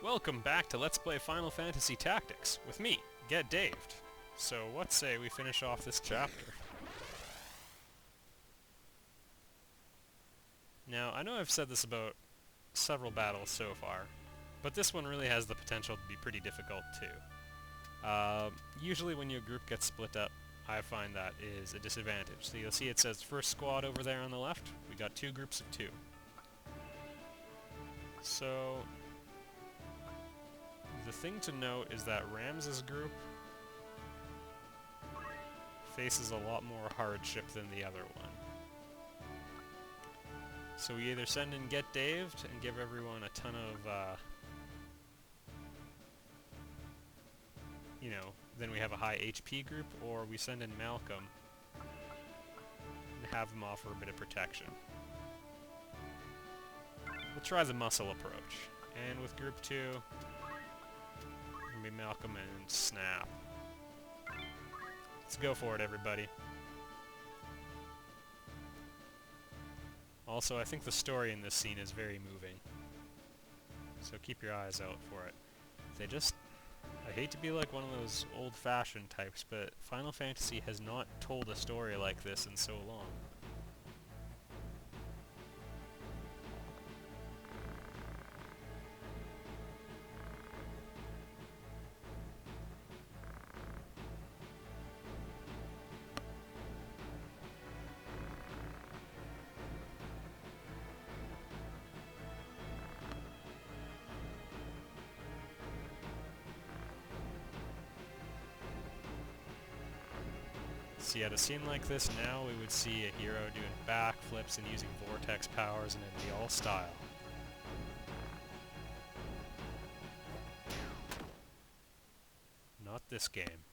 Welcome back to Let's Play Final Fantasy Tactics, with me, Get Daved. So what say we finish off this chapter? Now, I know I've said this about several battles so far, but this one really has the potential to be pretty difficult too. Usually when your group gets split up, I find that is a disadvantage. So you'll see it says first squad over there on the left. We got two groups of two. So the thing to note is that Rams's group faces a lot more hardship than the other one. So we either send in Get Daved and give everyone a ton of, then we have a high HP group, or we send in Malcolm and have him offer a bit of protection. We'll try the muscle approach. And with group 2, it'll be Malcolm and Snap. Let's go for it, everybody. Also, I think the story in this scene is very moving. So keep your eyes out for it. I hate to be like one of those old-fashioned types, but Final Fantasy has not told a story like this in so long. See, at a scene like this now, we would see a hero doing backflips and using vortex powers, and it'd be all style. Not this game.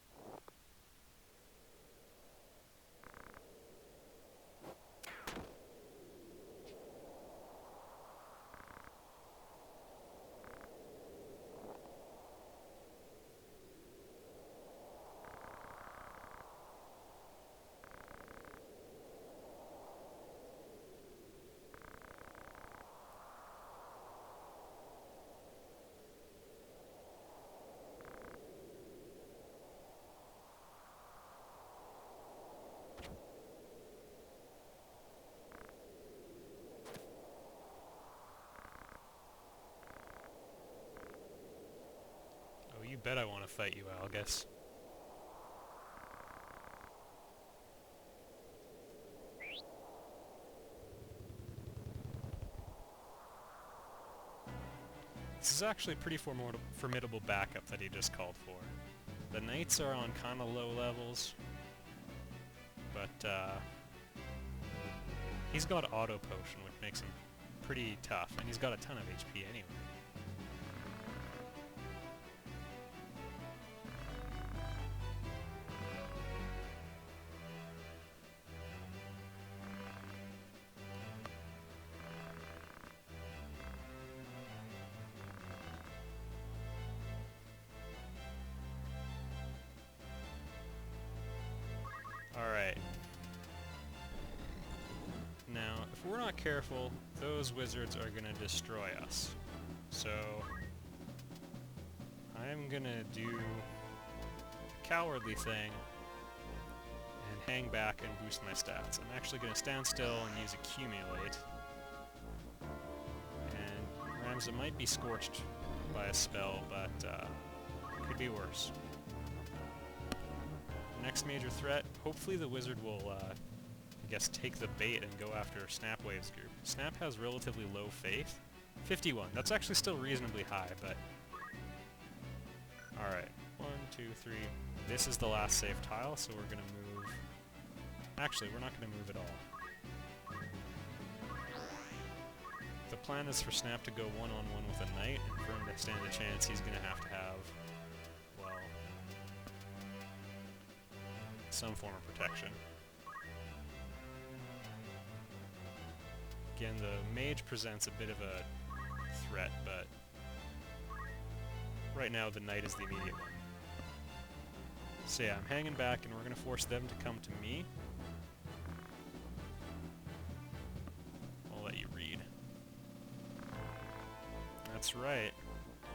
You bet I want to fight you, Algus. This is actually a pretty formidable backup that he just called for. The Knights are on kind of low levels, but he's got Auto Potion, which makes him pretty tough, and he's got a ton of HP anyway. Alright. Now, if we're not careful, those wizards are gonna destroy us. So, I'm gonna do the cowardly thing and hang back and boost my stats. I'm actually gonna stand still and use Accumulate. And Ramza might be scorched by a spell, but could be worse. Next major threat, hopefully the wizard will, I guess, take the bait and go after Snapwave's group. Snap has relatively low faith. 51. That's actually still reasonably high, but... Alright. 1, 2, 3. This is the last safe tile, so we're gonna move... Actually, we're not gonna move at all. The plan is for Snap to go one-on-one with a knight, and for him to stand a chance, he's gonna have, well... some form of protection. Again, the mage presents a bit of a threat, but right now the knight is the immediate one. So yeah, I'm hanging back and we're going to force them to come to me. I'll let you read. That's right.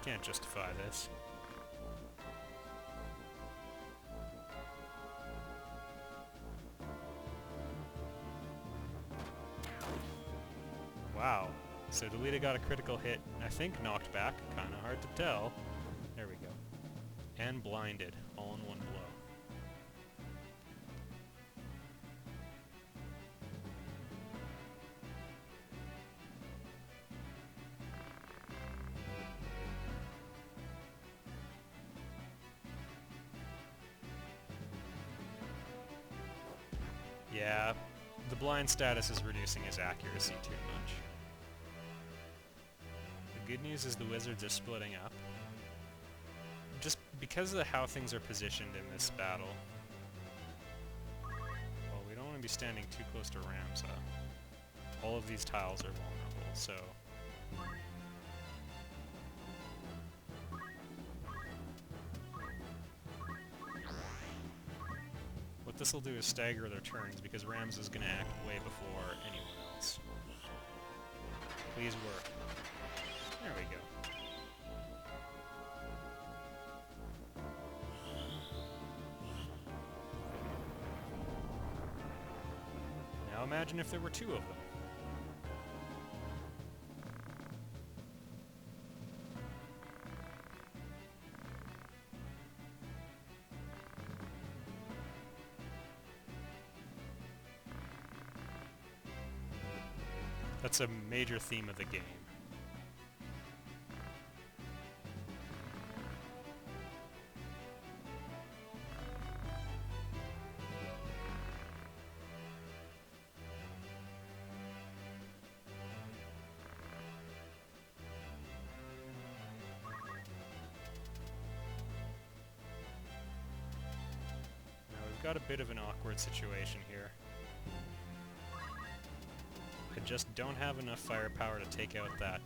Can't justify this. Wow. So Delita got a critical hit, I think knocked back, kinda hard to tell. There we go. And blinded, all in one blow. Yeah, the blind status is reducing his accuracy too much. The good news is the wizards are splitting up. Just because of how things are positioned in this battle. Well, we don't want to be standing too close to Ramza. All of these tiles are vulnerable, so... What this will do is stagger their turns, because Ramza is going to act way before anyone else. Please work. There we go. Now imagine if there were two of them. That's a major theme of the game. Now we've got a bit of an awkward situation here. I just don't have enough firepower to take out that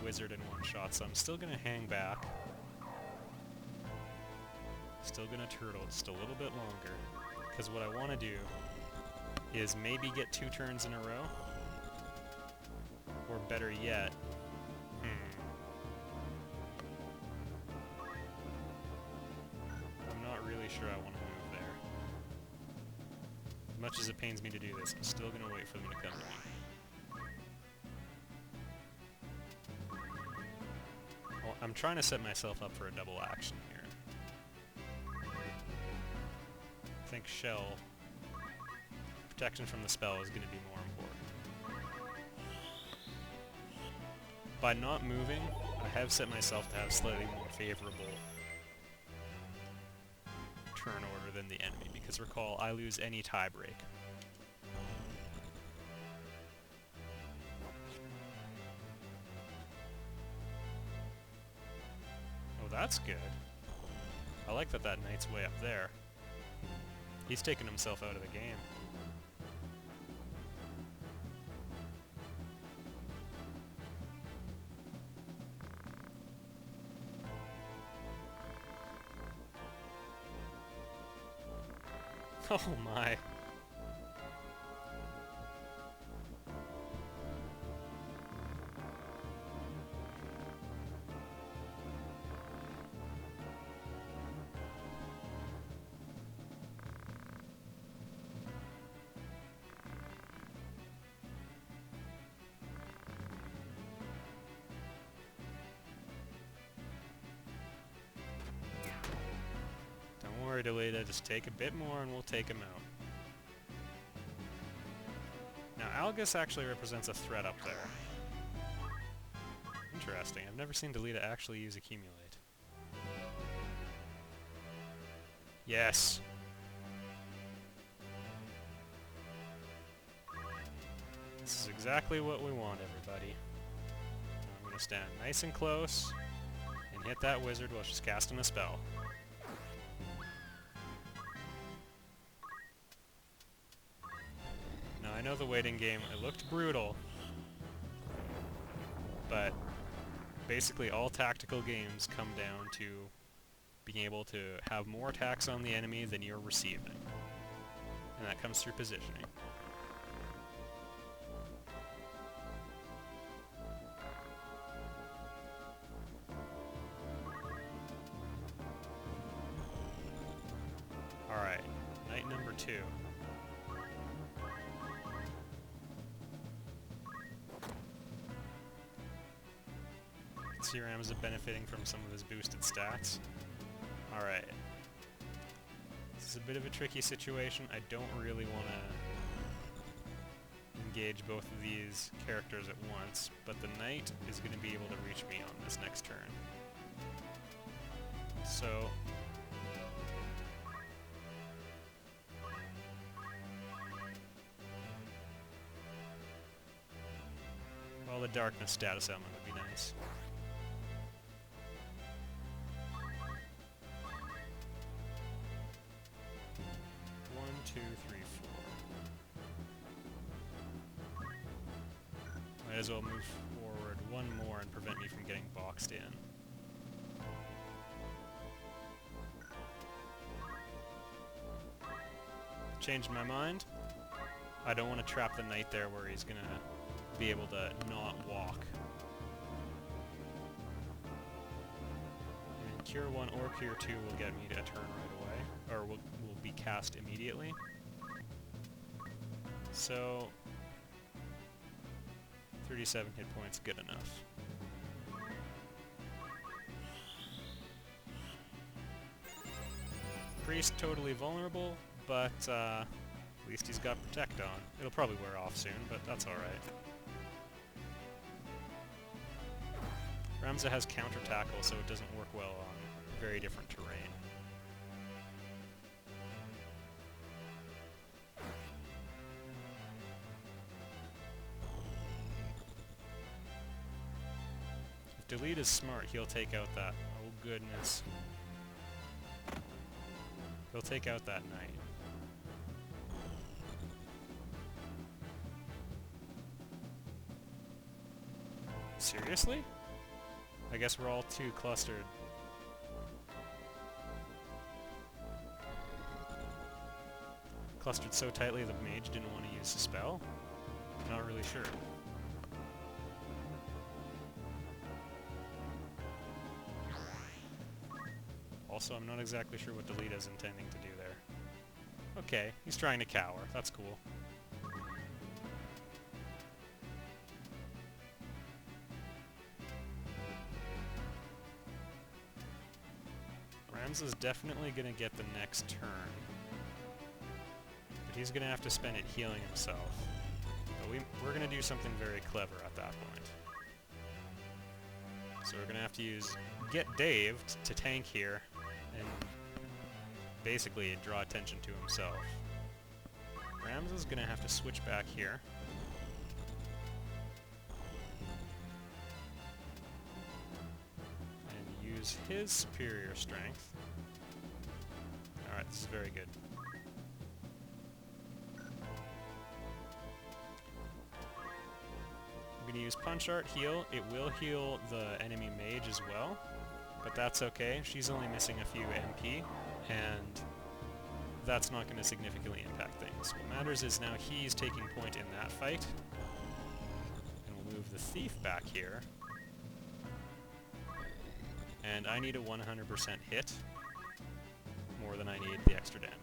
wizard in one shot, so I'm still gonna hang back. Still gonna turtle just a little bit longer, because what I want to do is maybe get 2 turns in a row, or better yet, I'm not really sure I want to move there. As much as it pains me to do this, I'm still going to wait for them to come to me. Well, I'm trying to set myself up for a double action here. I think Shell, protection from the spell, is going to be more important. By not moving, I have set myself to have slightly more favorable turn order than the enemy, because recall, I lose any tie break. Oh, that's good. I like that that knight's way up there. He's taken himself out of the game. Oh my. Don't worry, Delita, just take a bit more and we'll take him out. Now, Algus actually represents a threat up there. Interesting. I've never seen Delita actually use Accumulate. Yes! This is exactly what we want, everybody. I'm going to stand nice and close and hit that wizard while she's casting a spell. Now, I know the waiting game, it looked brutal, but basically all tactical games come down to being able to have more attacks on the enemy than you're receiving. And that comes through positioning. too. See Ramza benefiting from some of his boosted stats. Alright. This is a bit of a tricky situation. I don't really want to engage both of these characters at once, but the knight is going to be able to reach me on this next turn. So... well, the darkness status element would be nice. Might as well move forward one more and prevent me from getting boxed in. Changed my mind. I don't want to trap the knight there where he's gonna be able to not walk. And Cure 1 or Cure 2 will get me to a turn right away, or will be cast immediately. So 37 hit points, good enough. Priest totally vulnerable, but at least he's got Protect on. It'll probably wear off soon, but that's alright. Ramza has counter tackle, so it doesn't work well on very different terrain. Delete is smart, he'll take out that... oh goodness. He'll take out that knight. Seriously? I guess we're all too clustered. Clustered so tightly the mage didn't want to use the spell? Not really sure. Also, I'm not exactly sure what Delete is intending to do there. Okay, he's trying to cower. That's cool. Ramza's definitely gonna get the next turn. But he's gonna have to spend it healing himself. But we're gonna do something very clever at that point. So we're gonna have to use Get Dave to tank here, and basically draw attention to himself. Ramza's gonna have to switch back here. And use his superior strength. Alright, this is very good. I'm gonna use Punch Art Heal. It will heal the enemy mage as well, but that's okay. She's only missing a few MP, and that's not going to significantly impact things. What matters is now he's taking point in that fight, and we'll move the Thief back here. And I need a 100% hit, more than I need the extra damage.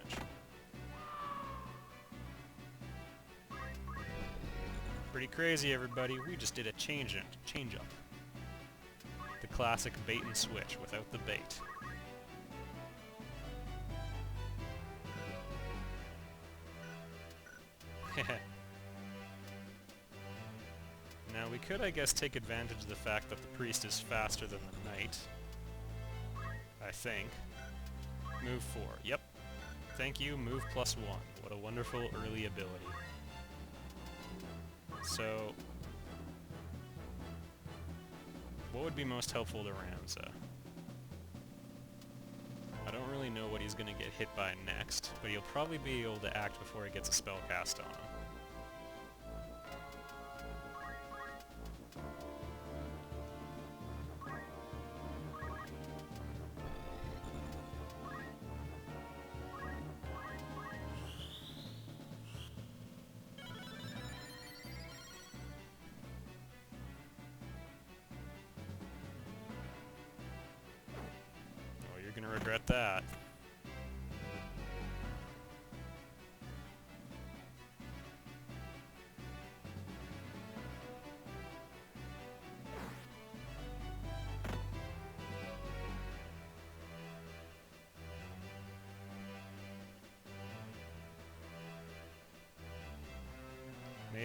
Pretty crazy, everybody. We just did a change up. The classic bait and switch without the bait. Now we could, I guess, take advantage of the fact that the priest is faster than the knight. I think. Move 4. Yep. Thank you, move +1. What a wonderful early ability. So, what would be most helpful to Ramza? I don't really know what he's going to get hit by next, but he'll probably be able to act before he gets a spell cast on him. Gonna regret that.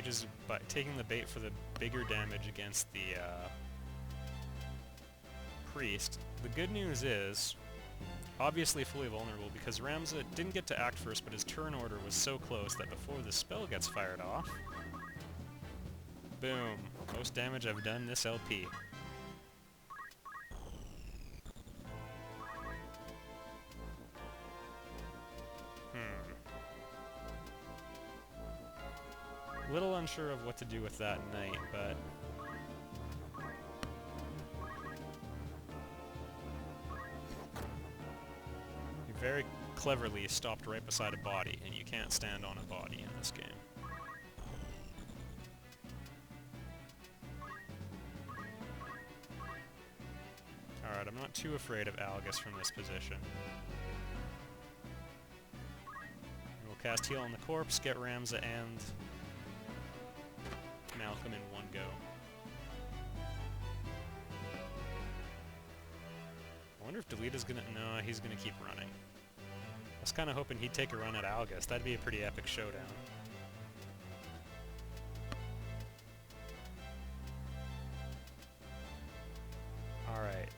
mages by taking the bait for the bigger damage against the priest. The good news is, obviously fully vulnerable because Ramza didn't get to act first, but his turn order was so close that before the spell gets fired off, boom, most damage I've done this LP. Little unsure of what to do with that knight, but he very cleverly stopped right beside a body, and you can't stand on a body in this game. Alright, I'm not too afraid of Algus from this position. We'll cast Heal on the corpse, get Ramza and Malcolm in one go. I wonder if Delita's gonna... No, he's gonna keep running. I was kinda hoping he'd take a run at Algus. That'd be a pretty epic showdown. Alright.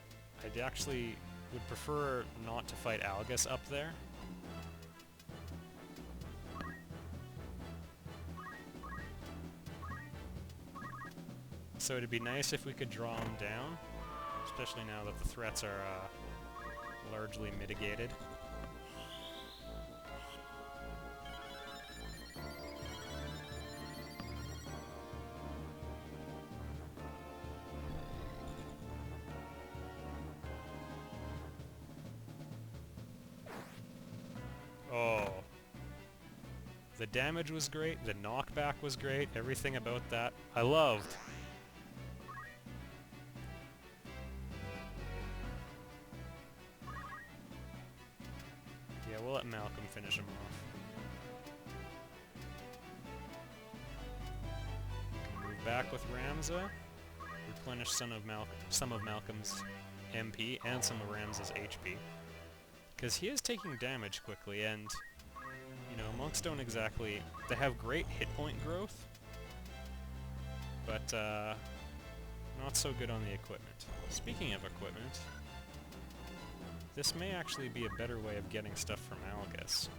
I actually would prefer not to fight Algus up there. So it'd be nice if we could draw him down, especially now that the threats are largely mitigated. Oh. The damage was great, the knockback was great, everything about that I loved. Yeah, we'll let Malcolm finish him off. Move back with Ramza. Replenish some of Malcolm's MP and some of Ramza's HP. Because he is taking damage quickly, and, you know, monks don't exactly... They have great hit point growth, but not so good on the equipment. Speaking of equipment, this may actually be a better way of getting stuff from Algus.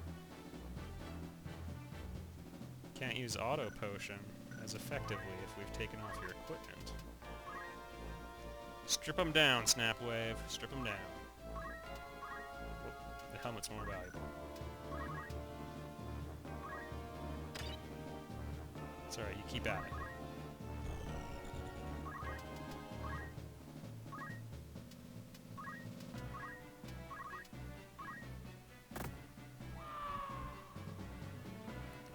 Can't use auto potion as effectively if we've taken off your equipment. Strip them down, Snapwave. Strip them down. Oh, the helmet's more valuable. It's alright, you keep at it.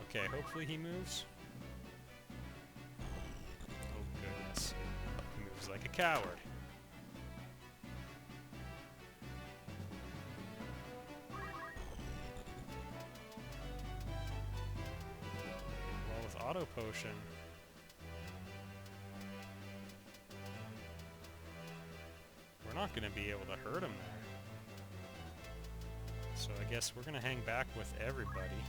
Okay, hopefully he moves. Oh goodness. He moves like a coward. Well, with auto potion... we're not going to be able to hurt him there. So I guess we're going to hang back with everybody.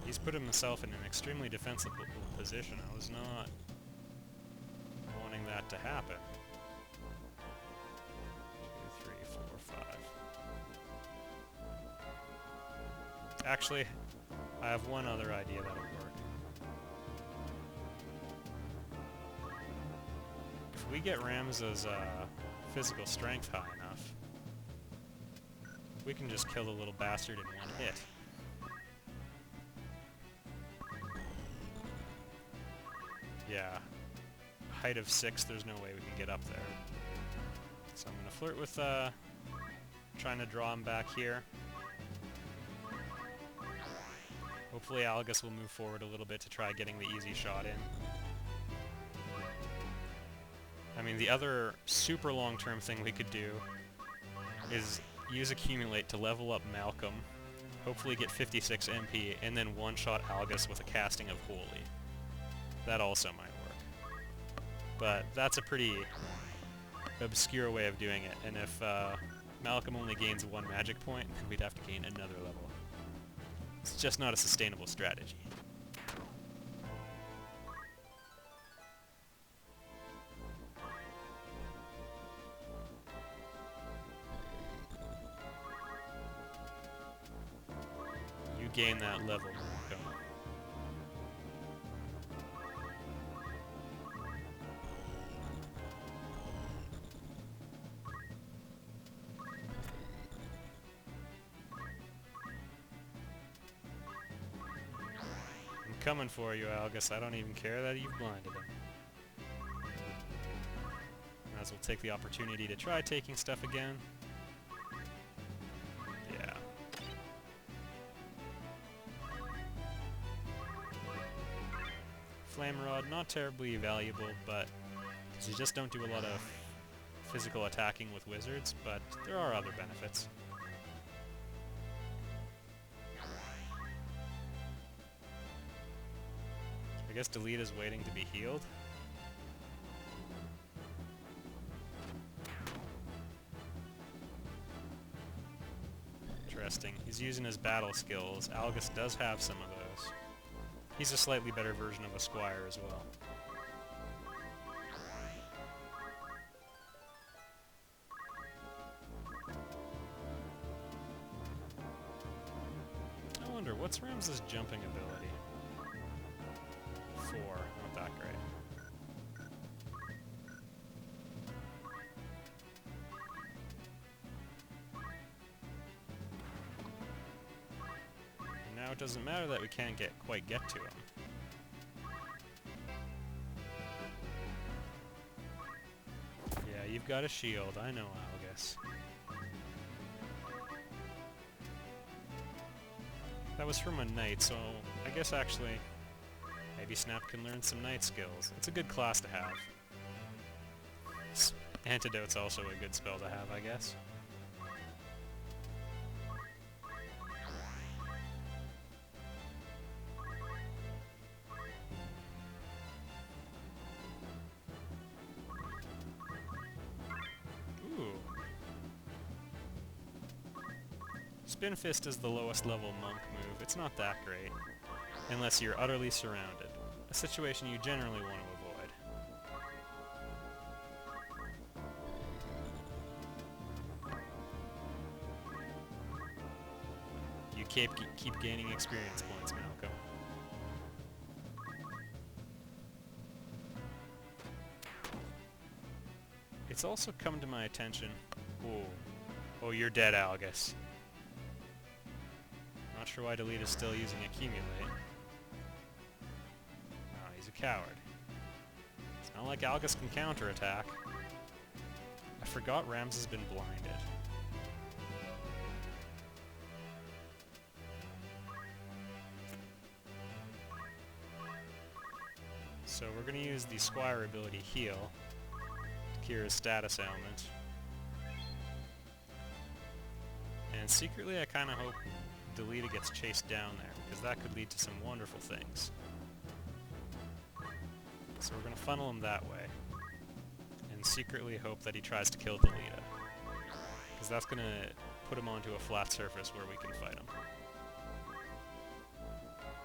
He's put himself in an extremely defensible position. I was not wanting that to happen. 2, 3, 4, 5. Actually, I have one other idea that'll work. If we get Ramza's physical strength high enough, we can just kill the little bastard in one hit. Yeah, height of 6, there's no way we can get up there. So I'm going to flirt with trying to draw him back here. Hopefully Algus will move forward a little bit to try getting the easy shot in. I mean, the other super long-term thing we could do is use Accumulate to level up Malcolm, hopefully get 56 MP, and then one-shot Algus with a casting of Holy. That also might work. But that's a pretty obscure way of doing it, and if Malcolm only gains 1 magic point, and we'd have to gain another level. It's just not a sustainable strategy. You gain that level, Malcolm. I'm coming for you, Algus. I don't even care that you've blinded him. As we'll take the opportunity to try taking stuff again. Yeah. Flame Rod, not terribly valuable, but you just don't do a lot of physical attacking with wizards, but there are other benefits. I guess Delete is waiting to be healed. Interesting. He's using his battle skills. Algus does have some of those. He's a slightly better version of a squire as well. I wonder, what's Rams's jumping ability? 4, not that great. And now it doesn't matter that we can't quite get to him. Yeah, you've got a shield, I know, Algus. That was from a knight, so I guess actually maybe Snap can learn some knight skills. It's a good class to have. Antidote's also a good spell to have, I guess. Ooh. Spin Fist is the lowest level monk move. It's not that great, unless you're utterly surrounded, a situation you generally want to avoid. You keep gaining experience points, Malcolm. It's also come to my attention... Oh, you're dead, Algus. Not sure why Delete is still using Accumulate. Oh, he's a coward. It's not like Algus can counterattack. I forgot Rams has been blinded. So we're going to use the Squire ability Heal to cure his status ailment. And secretly I kind of hope Delita gets chased down there, because that could lead to some wonderful things. So we're going to funnel him that way, and secretly hope that he tries to kill Delita, because that's going to put him onto a flat surface where we can fight him.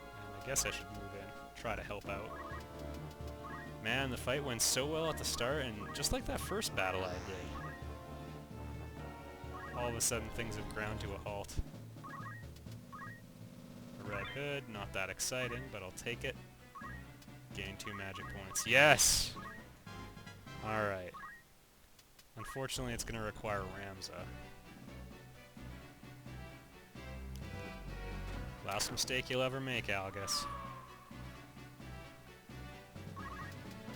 And I guess I should move in, try to help out. Man, the fight went so well at the start, and just like that first battle I did, all of a sudden things have ground to a halt. A red hood, not that exciting, but I'll take it. Gain 2 magic points. Yes! Alright. Unfortunately, it's going to require Ramza. Last mistake you'll ever make, Algus.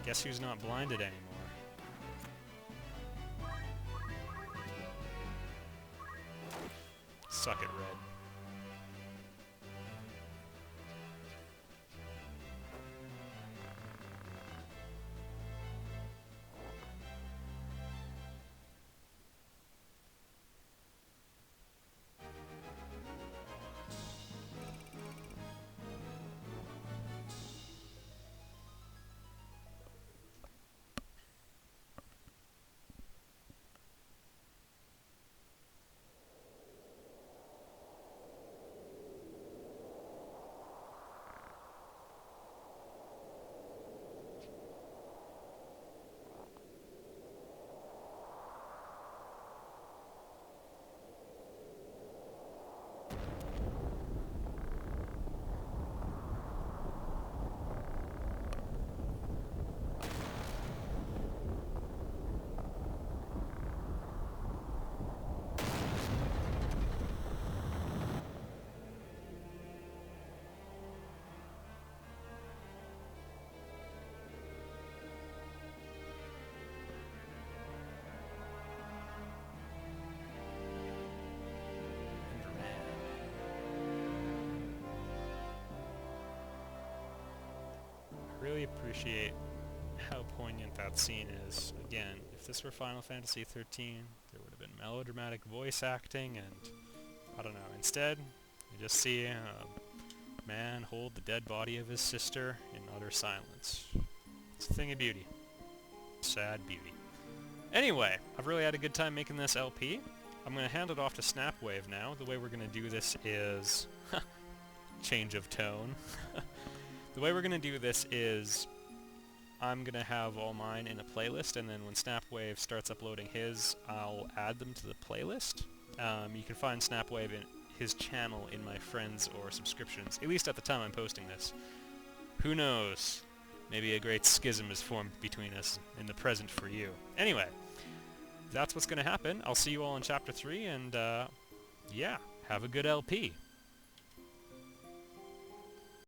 Guess who's not blinded anymore? Suck it, Red. appreciate how poignant that scene is. Again, if this were Final Fantasy XIII, there would have been melodramatic voice acting, and I don't know. Instead, you just see a man hold the dead body of his sister in utter silence. It's a thing of beauty. Sad beauty. Anyway, I've really had a good time making this LP. I'm going to hand it off to Snapwave now. The way we're going to do this is... change of tone. The way we're going to do this is I'm going to have all mine in a playlist, and then when Snapwave starts uploading his, I'll add them to the playlist. You can find Snapwave in his channel in my friends or subscriptions, at least at the time I'm posting this. Who knows? Maybe a great schism is formed between us in the present for you. Anyway, that's what's going to happen. I'll see you all in Chapter 3, and yeah, have a good LP.